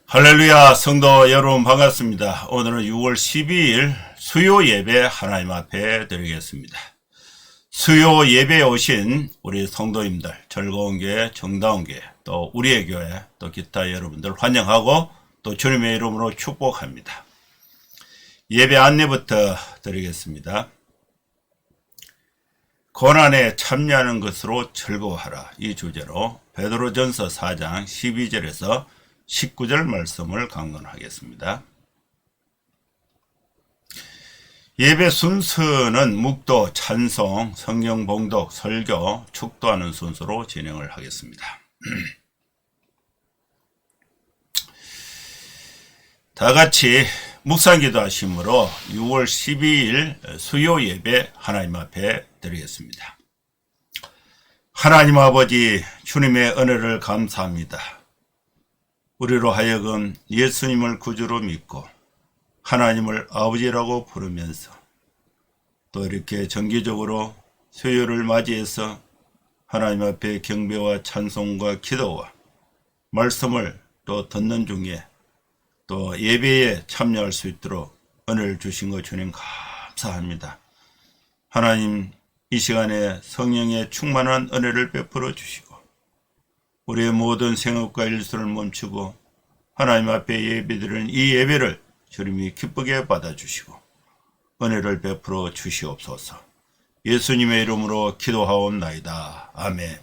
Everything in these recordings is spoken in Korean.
할렐루야, 성도 여러분 반갑습니다. 오늘은 6월 12일 수요 예배 하나님 앞에 드리겠습니다. 수요 예배에 오신 우리 성도님들, 즐거운 교회, 정다운 교회, 또 우리의 교회, 또 기타 여러분들 환영하고 또 주님의 이름으로 축복합니다. 예배 안내부터 드리겠습니다. 고난에 참여하는 것으로 즐거워하라, 이 주제로 베드로전서 4장 12절에서 19절 말씀을 강론하겠습니다. 예배 순서는 묵도, 찬송, 성경 봉독, 설교, 축도하는 순서로 진행을 하겠습니다. 다같이 묵상기도 하심으로 6월 12일 수요 예배 하나님 앞에 드리겠습니다. 하나님 아버지, 주님의 은혜를 감사합니다. 우리로 하여금 예수님을 구주로 믿고 하나님을 아버지라고 부르면서 또 이렇게 정기적으로 수요를 맞이해서 하나님 앞에 경배와 찬송과 기도와 말씀을 또 듣는 중에 또 예배에 참여할 수 있도록 은혜를 주신 것 주님 감사합니다. 하나님, 이 시간에 성령의 충만한 은혜를 베풀어 주시고 우리의 모든 생업과 일수를 멈추고 하나님 앞에 예배드리는 이 예배를 주님이 기쁘게 받아주시고 은혜를 베풀어 주시옵소서. 예수님의 이름으로 기도하옵나이다. 아멘.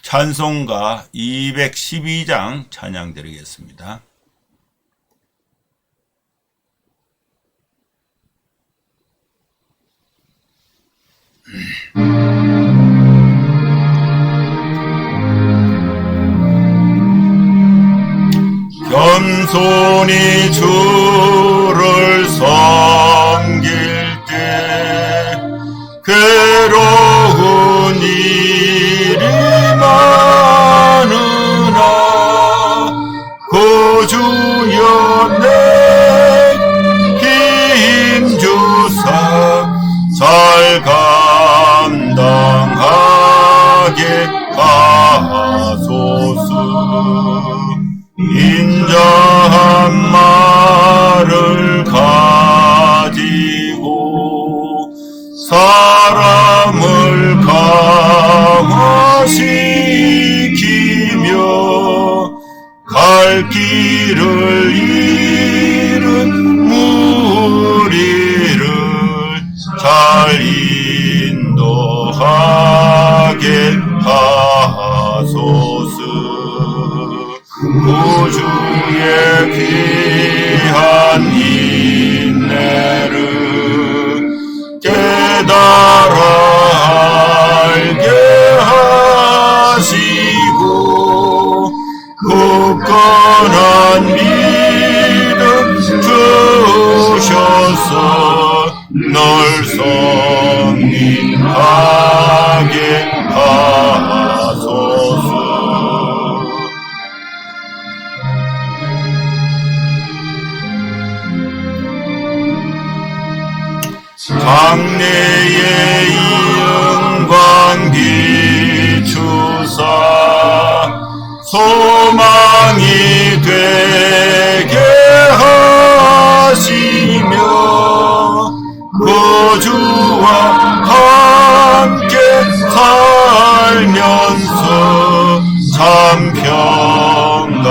찬송가 212장 찬양 드리겠습니다. 겸손히 주를 섬길 때 괴로운 일이 많으나 구주여 내 힘 주사 잘 감당하게 하소서. 인자한 말을 가지고 사람을 강화시키며 갈 길을 잃은 무리를 잘 인도하게 하소서. 구주의 귀한 인내를 깨달아 알게 하시고 굳건한 믿음 주셔서 널 성립하게 하소서. 장래의 이 영광 비추사 소망이 되게 하시며 구주와 함께 살면서 참 평강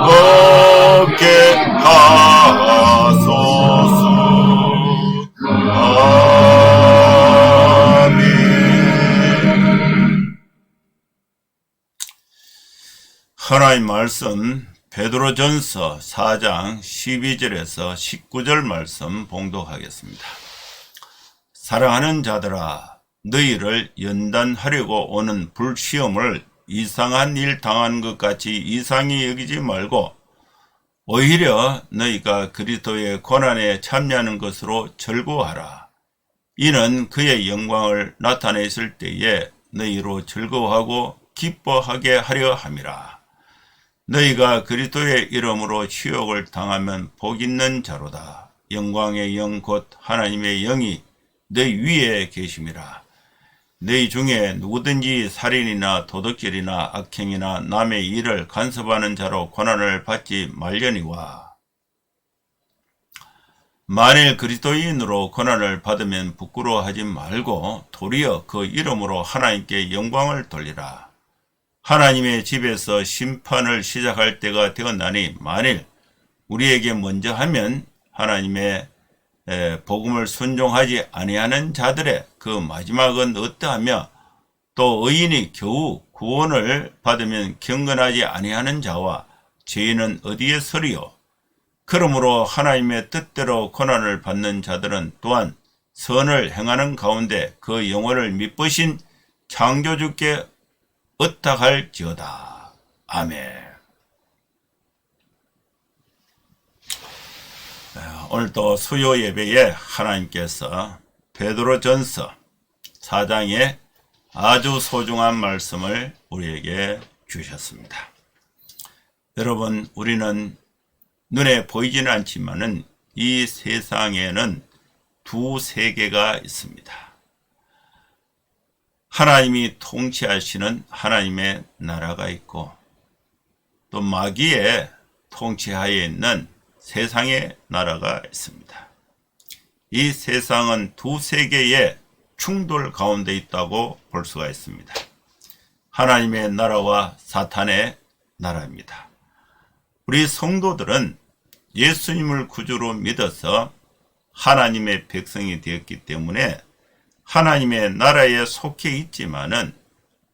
얻게 하소서. 아멘. 하나님 말씀 베드로전서 4장 12절에서 19절 말씀 봉독하겠습니다. 사랑하는 자들아, 너희를 연단하려고 오는 불시험을 이상한 일 당한 것 같이 이상히 여기지 말고 오히려 너희가 그리스도의 고난에 참여하는 것으로 즐거워하라. 이는 그의 영광을 나타내실 때에 너희로 즐거워하고 기뻐하게 하려 함이라. 너희가 그리스도의 이름으로 치욕을 당하면 복 있는 자로다. 영광의 영 곧 하나님의 영이 너희 위에 계심이라. 너희 중에 누구든지 살인이나 도둑질이나 악행이나 남의 일을 간섭하는 자로 고난을 받지 말려니와 만일 그리스도인으로 고난을 받으면 부끄러워하지 말고 도리어 그 이름으로 하나님께 영광을 돌리라. 하나님의 집에서 심판을 시작할 때가 되었나니 만일 우리에게 먼저 하면 하나님의 복음을 순종하지 아니하는 자들의 그 마지막은 어떠하며 또 의인이 겨우 구원을 받으면 경건하지 아니하는 자와 죄인은 어디에 서리요. 그러므로 하나님의 뜻대로 고난을 받는 자들은 또한 선을 행하는 가운데 그 영혼을 미쁘신 창조주께 의탁할지어다. 아멘. 오늘도 수요 예배에 하나님께서 베드로전서 4장에 아주 소중한 말씀을 우리에게 주셨습니다. 여러분, 우리는 눈에 보이지는 않지만은 이 세상에는 두 세계가 있습니다. 하나님이 통치하시는 하나님의 나라가 있고 또 마귀의 통치하에 있는 세상의 나라가 있습니다. 이 세상은 두 세계의 충돌 가운데 있다고 볼 수가 있습니다. 하나님의 나라와 사탄의 나라입니다. 우리 성도들은 예수님을 구주로 믿어서 하나님의 백성이 되었기 때문에 하나님의 나라에 속해 있지만은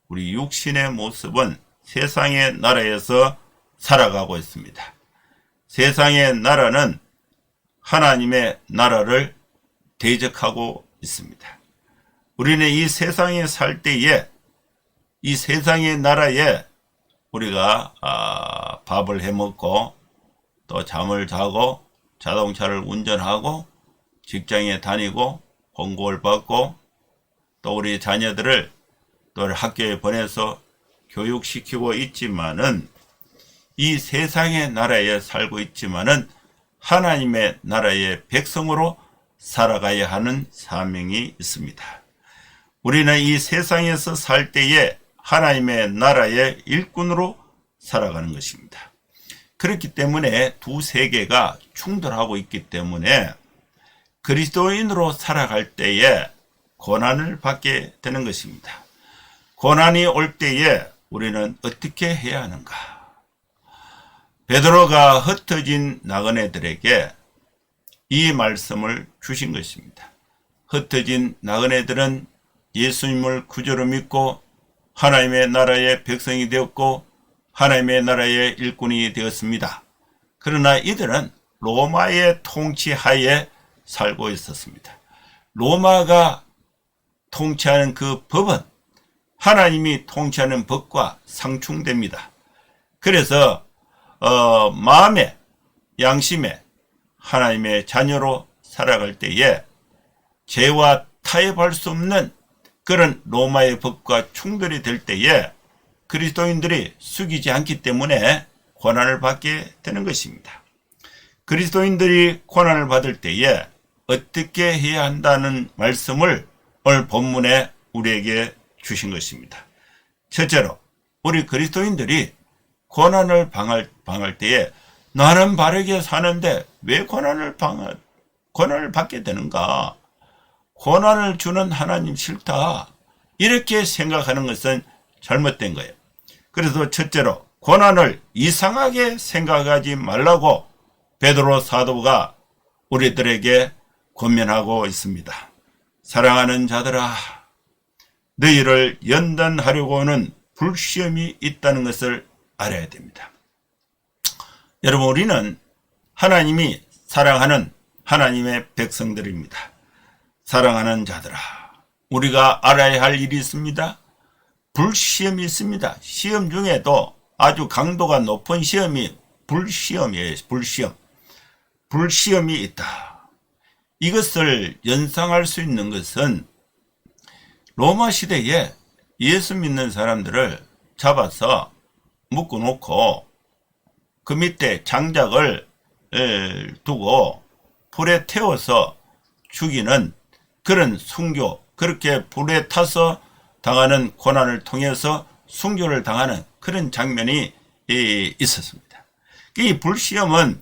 우리 육신의 모습은 세상의 나라에서 살아가고 있습니다. 세상의 나라는 하나님의 나라를 대적하고 있습니다. 우리는 이 세상에 살 때에 이 세상의 나라에 우리가 밥을 해먹고 또 잠을 자고 자동차를 운전하고 직장에 다니고 공고를 받고 또 우리 자녀들을 또 학교에 보내서 교육시키고 있지만은 이 세상의 나라에 살고 있지만은 하나님의 나라의 백성으로 살아가야 하는 사명이 있습니다. 우리는 이 세상에서 살 때에 하나님의 나라의 일꾼으로 살아가는 것입니다. 그렇기 때문에 두 세계가 충돌하고 있기 때문에 그리스도인으로 살아갈 때에 고난을 받게 되는 것입니다. 고난이 올 때에 우리는 어떻게 해야 하는가? 베드로가 흩어진 나그네들에게 이 말씀을 주신 것입니다. 흩어진 나그네들은 예수님을 구주로 믿고 하나님의 나라의 백성이 되었고 하나님의 나라의 일꾼이 되었습니다. 그러나 이들은 로마의 통치하에 살고 있었습니다. 로마가 통치하는 그 법은 하나님이 통치하는 법과 상충됩니다. 그래서 마음에 양심에 하나님의 자녀로 살아갈 때에 죄와 타협할 수 없는 그런 로마의 법과 충돌이 될 때에 그리스도인들이 숙이지 않기 때문에 고난을 받게 되는 것입니다. 그리스도인들이 고난을 받을 때에 어떻게 해야 한다는 말씀을 오늘 본문에 우리에게 주신 것입니다. 첫째로 우리 그리스도인들이 고난을 당할 때에 나는 바르게 사는데 왜 고난을 받게 되는가? 고난을 주는 하나님 싫다. 이렇게 생각하는 것은 잘못된 거예요. 그래서 첫째로 고난을 이상하게 생각하지 말라고 베드로 사도가 우리들에게 권면하고 있습니다. 사랑하는 자들아, 너희를 연단하려고 하는 불시험이 있다는 것을 알아야 됩니다. 여러분, 우리는 하나님이 사랑하는 하나님의 백성들입니다. 사랑하는 자들아, 우리가 알아야 할 일이 있습니다. 불시험이 있습니다. 시험 중에도 아주 강도가 높은 시험이 불시험이에요. 불시험이 있다. 이것을 연상할 수 있는 것은 로마 시대에 예수 믿는 사람들을 잡아서 묶어놓고 그 밑에 장작을 두고 불에 태워서 죽이는 그런 순교, 그렇게 불에 타서 당하는 고난을 통해서 순교를 당하는 그런 장면이 있었습니다. 이 불시험은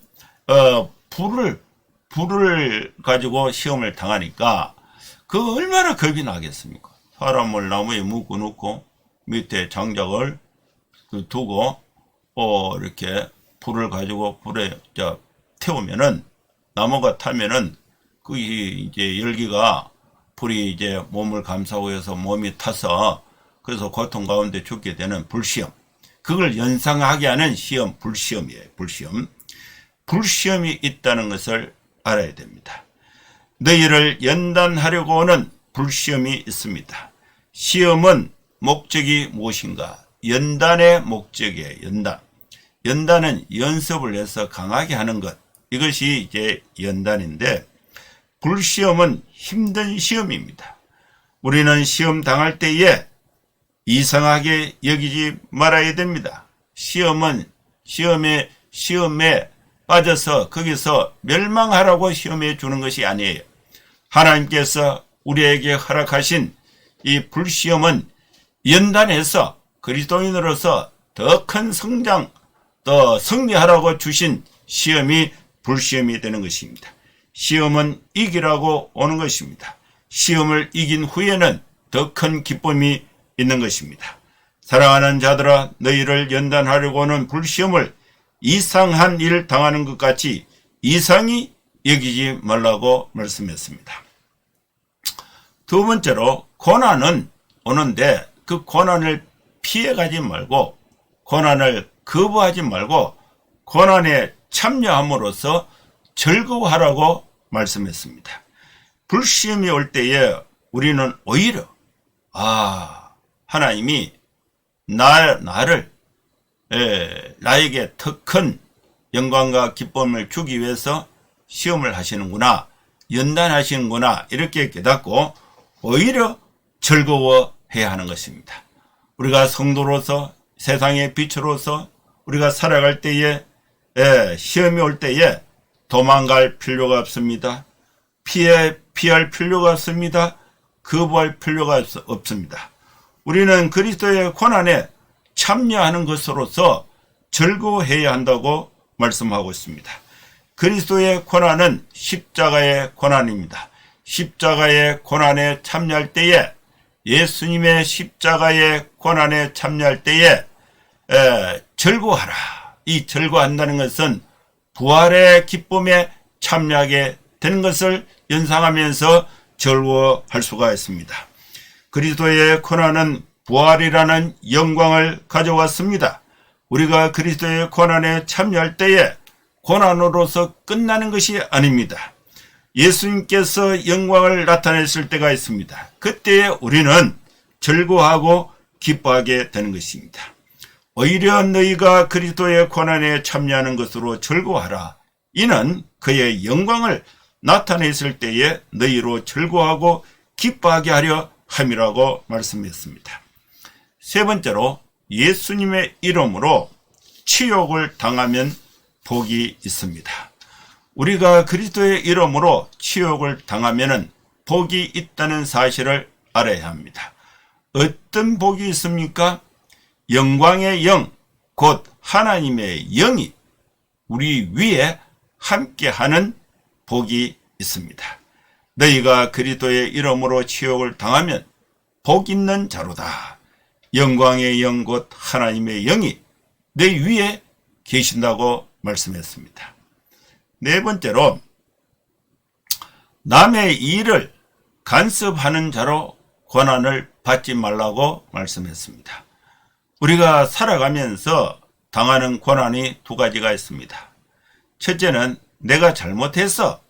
불을 가지고 시험을 당하니까 그 얼마나 겁이 나겠습니까? 사람을 나무에 묶어놓고 밑에 장작을 두고 이렇게 불을 가지고 불에 태우면은 나무가 타면은 그 이제 열기가 불이 이제 몸을 감싸고 해서 몸이 타서 그래서 고통 가운데 죽게 되는 불시험. 그걸 연상하게 하는 시험, 불시험이에요. 불시험. 불시험이 있다는 것을 알아야 됩니다. 너희를 연단하려고 하는 불시험이 있습니다. 시험은 목적이 무엇인가? 연단의 목적이에요. 연단. 연단은 연습을 해서 강하게 하는 것. 이것이 이제 연단인데, 불시험은 힘든 시험입니다. 우리는 시험 당할 때에 이상하게 여기지 말아야 됩니다. 시험은 시험에 빠져서 거기서 멸망하라고 시험해 주는 것이 아니에요. 하나님께서 우리에게 허락하신 이 불시험은 연단해서 그리스도인으로서 더 큰 성장, 더 승리하라고 주신 시험이 불시험이 되는 것입니다. 시험은 이기라고 오는 것입니다. 시험을 이긴 후에는 더 큰 기쁨이 있는 것입니다. 사랑하는 자들아, 너희를 연단하려고 하는 불시험을 이상한 일을 당하는 것 같이 이상히 여기지 말라고 말씀했습니다. 두 번째로, 고난은 오는데 그 고난을 피해가지 말고, 고난을 거부하지 말고 고난에 참여함으로써 즐거워하라고 말씀했습니다. 불시험이 올 때에 우리는 오히려 하나님이 나에게 더 큰 영광과 기쁨을 주기 위해서 시험을 하시는구나, 연단하시는구나, 이렇게 깨닫고 오히려 즐거워해야 하는 것입니다. 우리가 성도로서, 세상의 빛으로서 우리가 살아갈 때에 시험이 올 때에 도망갈 필요가 없습니다. 피할 필요가 없습니다. 거부할 필요가 없습니다. 우리는 그리스도의 고난에 참여하는 것으로서 즐거워해야 한다고 말씀하고 있습니다. 그리스도의 고난은 십자가의 고난입니다. 십자가의 고난에 참여할 때에, 예수님의 십자가의 고난에 참여할 때에 즐거워하라. 이 즐거워한다는 것은 부활의 기쁨에 참여하게 되는 것을 연상하면서 즐거워할 수가 있습니다. 그리스도의 고난은 부활이라는 영광을 가져왔습니다. 우리가 그리스도의 고난에 참여할 때에 고난으로서 끝나는 것이 아닙니다. 예수님께서 영광을 나타냈을 때가 있습니다. 그때에 우리는 즐거워하고 기뻐하게 되는 것입니다. 오히려 너희가 그리스도의 고난에 참여하는 것으로 즐거워하라. 이는 그의 영광을 나타냈을 때에 너희로 즐거워하고 기뻐하게 하려 함이라고 말씀했습니다. 세 번째로, 예수님의 이름으로 치욕을 당하면 복이 있습니다. 우리가 그리스도의 이름으로 치욕을 당하면 복이 있다는 사실을 알아야 합니다. 어떤 복이 있습니까? 영광의 영, 곧 하나님의 영이 우리 위에 함께하는 복이 있습니다. 너희가 그리스도의 이름으로 치욕을 당하면 복 있는 자로다. 영광의 영, 곧 하나님의 영이 내 위에 계신다고 말씀했습니다. 네 번째로, 남의 일을 간섭하는 자로 고난을 받지 말라고 말씀했습니다. 우리가 살아가면서 당하는 고난이 두 가지가 있습니다. 첫째는 내가 잘못해서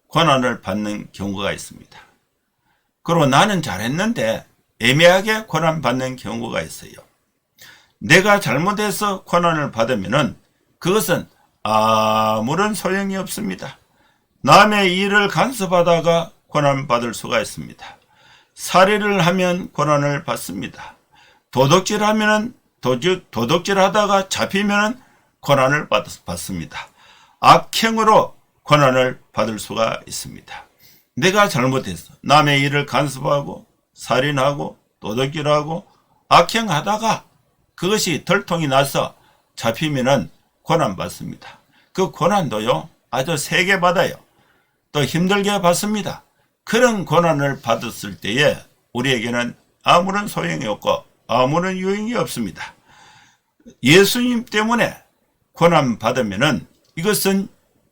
고난을 받는 경우가 있습니다. 그리고 나는 잘했는데 애매하게 고난받는 경우가 있어요. 내가 잘못해서 고난을 받으면 그것은 아무런 소용이 없습니다. 남의 일을 간섭하다가 고난받을 수가 있습니다. 살해를 하면 고난을 받습니다. 도둑질하면 도둑질하다가 잡히면 고난을 받습니다. 악행으로 고난을 받을 수가 있습니다. 내가 잘못해서 남의 일을 간섭하고 살인하고 도둑질하고 악행하다가 그것이 들통이 나서 잡히면은 고난받습니다. 그 고난도요, 아주 세게 받아요. 또 힘들게 받습니다. 그런 고난을 받았을 때에 우리에게는 아무런 소용이 없고 아무런 유익이 없습니다. 예수님 때문에 고난 받으면은 이것은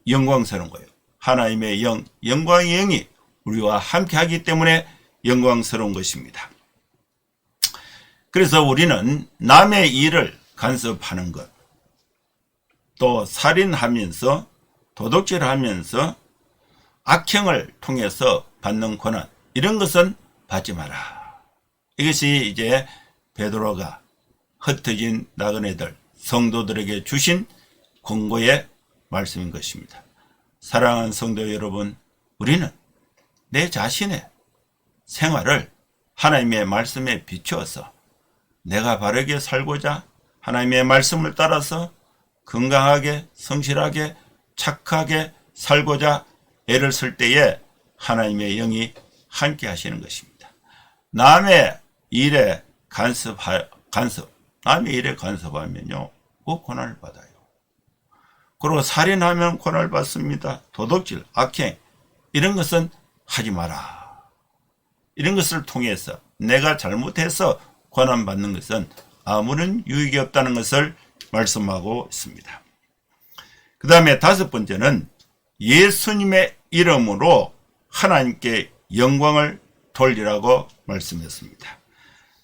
영광스러운 거예요. 하나님의 영광의 영이 우리와 함께 하기 때문에 영광스러운 것입니다. 그래서 우리는 남의 일을 간섭하는 것, 또 살인하면서 도둑질하면서 악행을 통해서 받는 고난, 이런 것은 받지 마라. 이것이 이제 베드로가 흩어진 나그네들, 성도들에게 주신 권고의 말씀인 것입니다. 사랑하는 성도 여러분, 우리는 내 자신의 생활을 하나님의 말씀에 비추어서 내가 바르게 살고자 하나님의 말씀을 따라서 건강하게, 성실하게, 착하게 살고자 애를 쓸 때에 하나님의 영이 함께 하시는 것입니다. 남의 일에 남의 일에 간섭하면요, 그 고난을 받아요. 그리고 살인하면 고난을 받습니다. 도둑질, 악행, 이런 것은 하지 마라. 이런 것을 통해서 내가 잘못해서 고난받는 것은 아무런 유익이 없다는 것을 말씀하고 있습니다. 그 다음에 다섯 번째는 예수님의 이름으로 하나님께 영광을 돌리라고 말씀했습니다.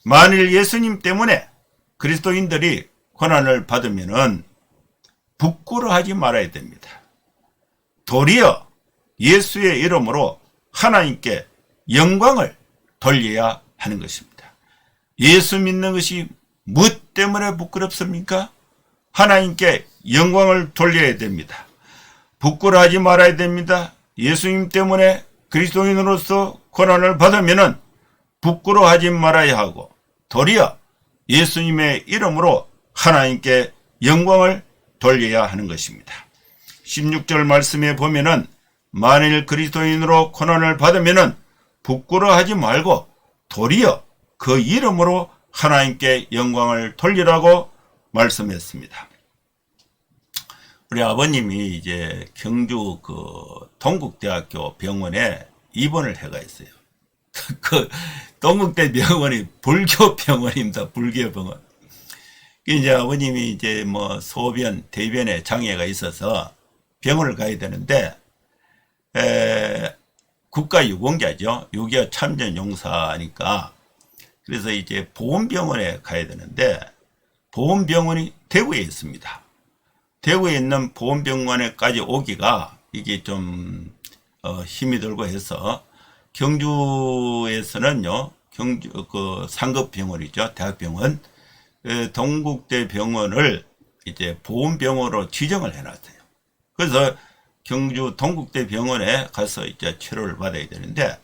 만일 예수님 때문에 그리스도인들이 고난을 받으면은 부끄러워하지 말아야 됩니다. 도리어 예수의 이름으로 하나님께 영광을 돌려야 하는 것입니다. 예수 믿는 것이 무엇 때문에 부끄럽습니까? 하나님께 영광을 돌려야 됩니다. 부끄러워하지 말아야 됩니다. 예수님 때문에 그리스도인으로서 고난을 받으면은 부끄러워하지 말아야 하고, 도리어 예수님의 이름으로 하나님께 영광을 돌려야 하는 것입니다. 16절 말씀에 보면은 만일 그리스도인으로 고난을 받으면은 부끄러워하지 말고 도리어 그 이름으로 하나님께 영광을 돌리라고 말씀했습니다. 우리 아버님이 이제 경주 그 동국대학교 병원에 입원을 해가 있어요. 그 동국대 병원이 불교 병원입니다. 불교 병원. 이제 아버님이 이제 뭐 소변, 대변에 장애가 있어서 병원을 가야 되는데, 국가유공자죠. 6.25 참전용사니까. 그래서 이제 보훈병원에 가야 되는데, 보훈병원이 대구에 있습니다. 대구에 있는 보훈병원에까지 오기가 이게 좀 힘이 들고 해서 경주에서는요, 경주 그 상급병원이죠, 대학병원, 동국대 병원을 이제 보훈병원으로 지정을 해놨어요. 그래서 경주 동국대 병원에 가서 이제 치료를 받아야 되는데,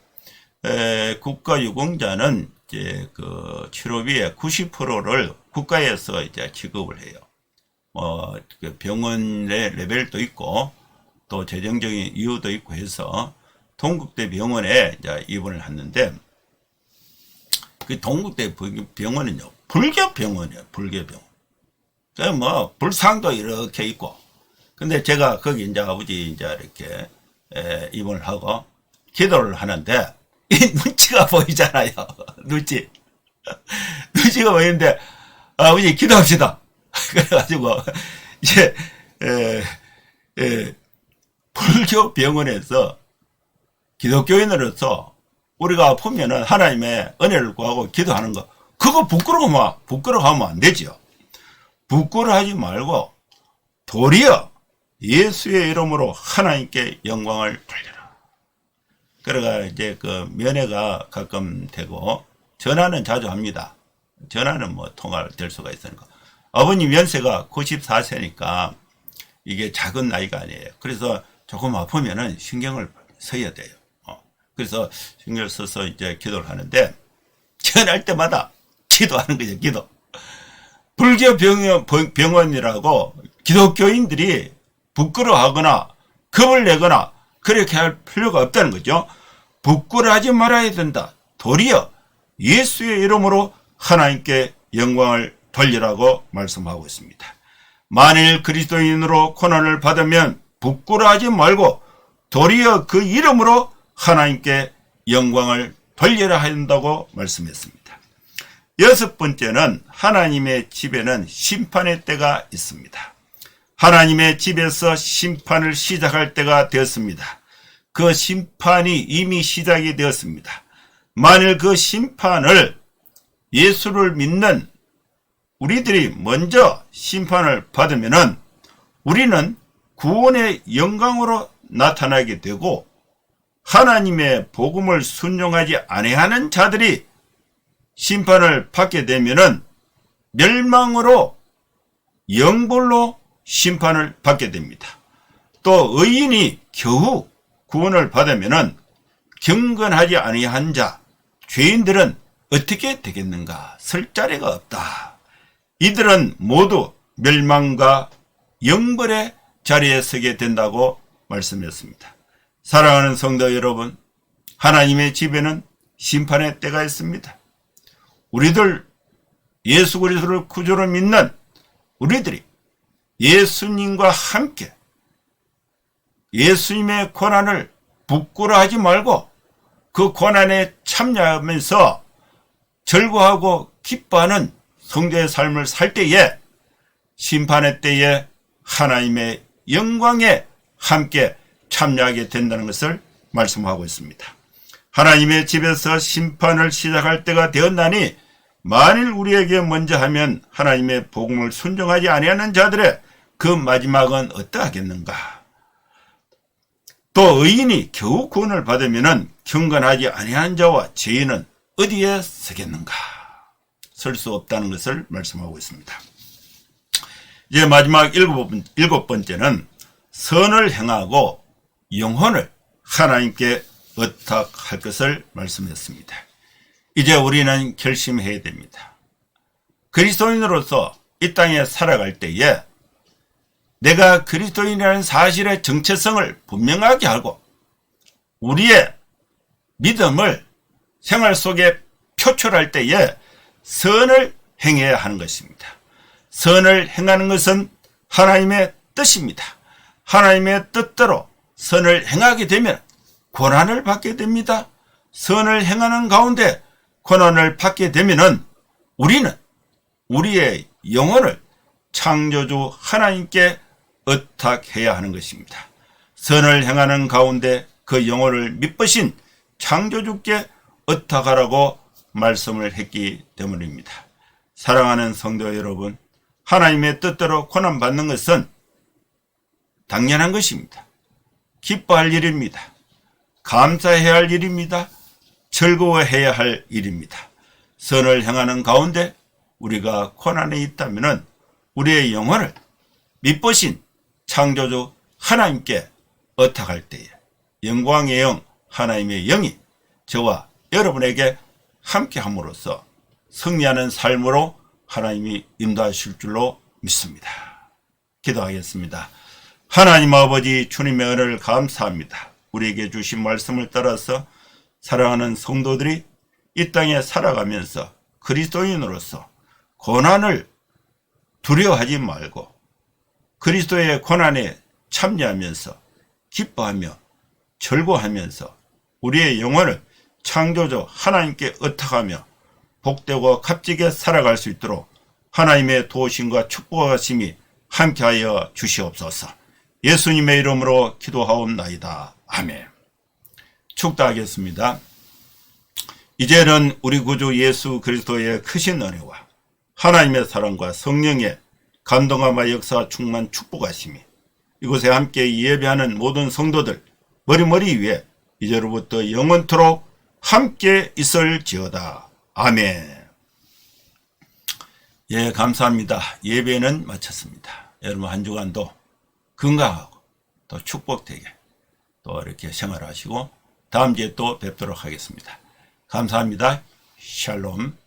국가유공자는 이제 그 치료비의 90%를 국가에서 이제 지급을 해요. 그 병원의 레벨도 있고 또 재정적인 이유도 있고 해서 동국대 병원에 이제 입원을 했는데, 그 동국대 병원은요, 불교 병원이에요. 불교 병원. 그래서 뭐 불상도 이렇게 있고, 근데 제가 거기 이제 아버지 이제 이렇게 입원을 하고 기도를 하는데 이 눈치가 보이잖아요. 눈치가 보이는데, 아버지 기도합시다. 그래가지고 이제 불교 병원에서 기독교인으로서 우리가 아프면은 하나님의 은혜를 구하고 기도하는 거, 그거 부끄러워하면 안 되지요. 부끄러워하지 말고 도리어 예수의 이름으로 하나님께 영광을 돌려라. 그래가 이제 그 면회가 가끔 되고 전화는 자주 합니다. 전화는 뭐 통화를 될 수가 있으니까. 아버님 연세가 94세니까 이게 작은 나이가 아니에요. 그래서 조금 아프면은 신경을 써야 돼요. 그래서 신경을 써서 이제 기도를 하는데, 전화할 때마다 기도하는 거죠, 기도. 불교 병원이라고 기독교인들이 부끄러워하거나 겁을 내거나 그렇게 할 필요가 없다는 거죠. 부끄러워하지 말아야 된다. 도리어 예수의 이름으로 하나님께 영광을 돌리라고 말씀하고 있습니다. 만일 그리스도인으로 고난을 받으면 부끄러워하지 말고 도리어 그 이름으로 하나님께 영광을 돌려야 한다고 말씀했습니다. 여섯 번째는 하나님의 집에는 심판의 때가 있습니다. 하나님의 집에서 심판을 시작할 때가 되었습니다. 그 심판이 이미 시작이 되었습니다. 만일 그 심판을 예수를 믿는 우리들이 먼저 심판을 받으면은 우리는 구원의 영광으로 나타나게 되고 하나님의 복음을 순종하지 아니하는 자들이 심판을 받게 되면은 멸망으로 영벌로 심판을 받게 됩니다. 또 의인이 겨우 구원을 받으면은 경건하지 아니한 자, 죄인들은 어떻게 되겠는가? 설 자리가 없다. 이들은 모두 멸망과 영벌의 자리에 서게 된다고 말씀했습니다. 사랑하는 성도 여러분, 하나님의 집에는 심판의 때가 있습니다. 우리들 예수 그리스도를 구주로 믿는 우리들이 예수님과 함께 예수님의 고난을 부끄러워하지 말고 그 고난에 참여하면서 즐거워하고 기뻐하는 성도의 삶을 살 때에 심판의 때에 하나님의 영광에 함께 참여하게 된다는 것을 말씀하고 있습니다. 하나님의 집에서 심판을 시작할 때가 되었나니 만일 우리에게 먼저 하면 하나님의 복음을 순종하지 아니하는 자들의 그 마지막은 어떠하겠는가? 또 의인이 겨우 구원을 받으면 경건하지 아니한 자와 죄인은 어디에 서겠는가? 설 수 없다는 것을 말씀하고 있습니다. 이제 마지막 일곱 번째는 선을 행하고 영혼을 하나님께 의탁할 것을 말씀했습니다. 이제 우리는 결심해야 됩니다. 그리스도인으로서 이 땅에 살아갈 때에 내가 그리스도인이라는 사실의 정체성을 분명하게 하고 우리의 믿음을 생활 속에 표출할 때에 선을 행해야 하는 것입니다. 선을 행하는 것은 하나님의 뜻입니다. 하나님의 뜻대로 선을 행하게 되면 고난을 받게 됩니다. 선을 행하는 가운데 고난을 받게 되면은 우리는 우리의 영혼을 창조주 하나님께 의탁해야 하는 것입니다. 선을 행하는 가운데 그 영혼을 미쁘신 창조주께 의탁하라고 말씀을 했기 때문입니다. 사랑하는 성도 여러분, 하나님의 뜻대로 고난받는 것은 당연한 것입니다. 기뻐할 일입니다. 감사해야 할 일입니다. 즐거워해야 할 일입니다. 선을 행하는 가운데 우리가 고난에 있다면 우리의 영혼을 미쁘신 창조주 하나님께 의탁할 때에 영광의 영, 하나님의 영이 저와 여러분에게 함께함으로써 승리하는 삶으로 하나님이 인도하실 줄로 믿습니다. 기도하겠습니다. 하나님 아버지, 주님의 은혜를 감사합니다. 우리에게 주신 말씀을 따라서 사랑하는 성도들이 이 땅에 살아가면서 그리스도인으로서 고난을 두려워하지 말고 그리스도의 고난에 참여하면서 기뻐하며 즐거워하면서 우리의 영혼을 창조주 하나님께 의탁하며 복되고 값지게 살아갈 수 있도록 하나님의 도우심과 축복하심이 함께하여 주시옵소서. 예수님의 이름으로 기도하옵나이다. 아멘. 축도하겠습니다. 이제는 우리 구주 예수 그리스도의 크신 은혜와 하나님의 사랑과 성령의 감동함과 역사 충만 축복하심이 이곳에 함께 예배하는 모든 성도들 머리머리 위에 이제로부터 영원토록 함께 있을지어다. 아멘. 예, 감사합니다. 예배는 마쳤습니다. 여러분 한 주간도 건강하고 또 축복되게 또 이렇게 생활하시고 다음 주에 또 뵙도록 하겠습니다. 감사합니다. 샬롬.